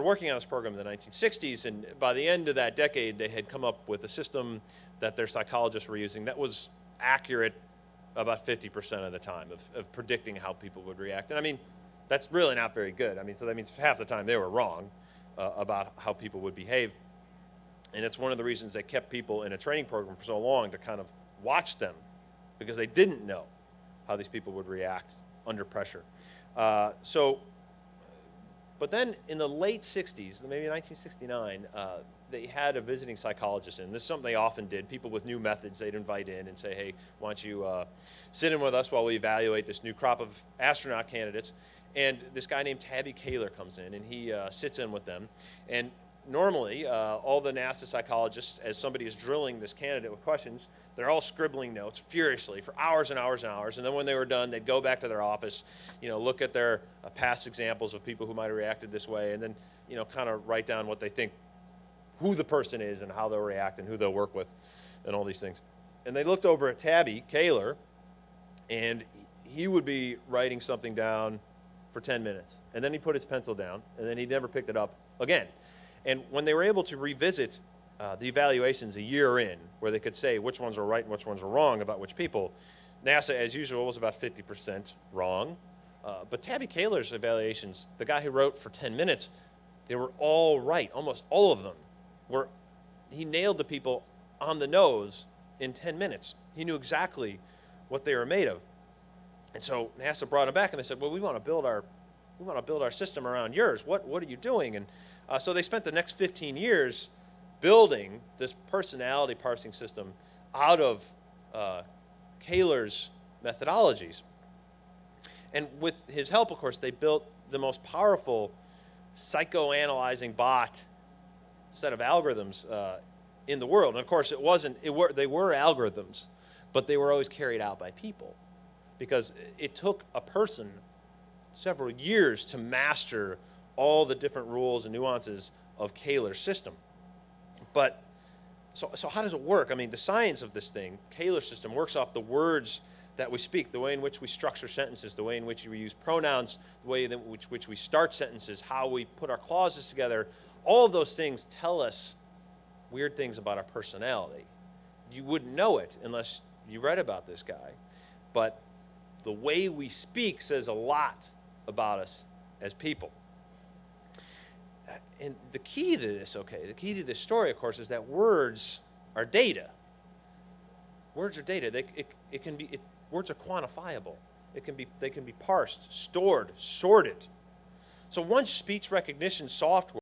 working on this program in the 1960s, and by the end of that decade, they had come up with a system that their psychologists were using that was accurate about 50% of the time of predicting how people would react. And I mean, that's really not very good. I mean, so that means half the time they were wrong about how people would behave. And it's one of the reasons they kept people in a training program for so long, to kind of watch them, because they didn't know how these people would react under pressure. But then in the late 60s, maybe 1969, they had a visiting psychologist in. This is something they often did. People with new methods, they'd invite in and say, hey, why don't you sit in with us while we evaluate this new crop of astronaut candidates. And this guy named Tabby Kaler comes in, and he sits in with them. And normally, all the NASA psychologists, as somebody is drilling this candidate with questions, they're all scribbling notes furiously for hours and hours and hours. And then when they were done, they'd go back to their office, look at their past examples of people who might have reacted this way, and then, kind of write down what they think, who the person is and how they'll react and who they'll work with and all these things. And they looked over at Tabby Kaler, and he would be writing something down for 10 minutes. And then he'd put his pencil down, and then he never picked it up again. And when they were able to revisit the evaluations a year in, where they could say which ones were right and which ones were wrong about which people, NASA, as usual, was about 50% wrong. But Tabby Kaler's evaluations, the guy who wrote for 10 minutes, they were all right. Almost all of them were. He nailed the people on the nose in 10 minutes. He knew exactly what they were made of. And so NASA brought him back, and they said, well, we want to build our system around yours. What are you doing? And so they spent the next 15 years building this personality parsing system out of Kaler's methodologies. And with his help, of course, they built the most powerful psychoanalyzing bot set of algorithms in the world. And of course, they were algorithms, but they were always carried out by people, because it took a person several years to master all the different rules and nuances of Kaler's system. But so how does it work? I mean, the science of this thing, Kaler's system, works off the words that we speak, the way in which we structure sentences, the way in which we use pronouns, the way in which we start sentences, how we put our clauses together. All of those things tell us weird things about our personality. You wouldn't know it unless you read about this guy. But the way we speak says a lot about us as people. And the key to this story, of course, is that words are data. Words are data. Words are quantifiable. They can be parsed, stored, sorted. So once speech recognition software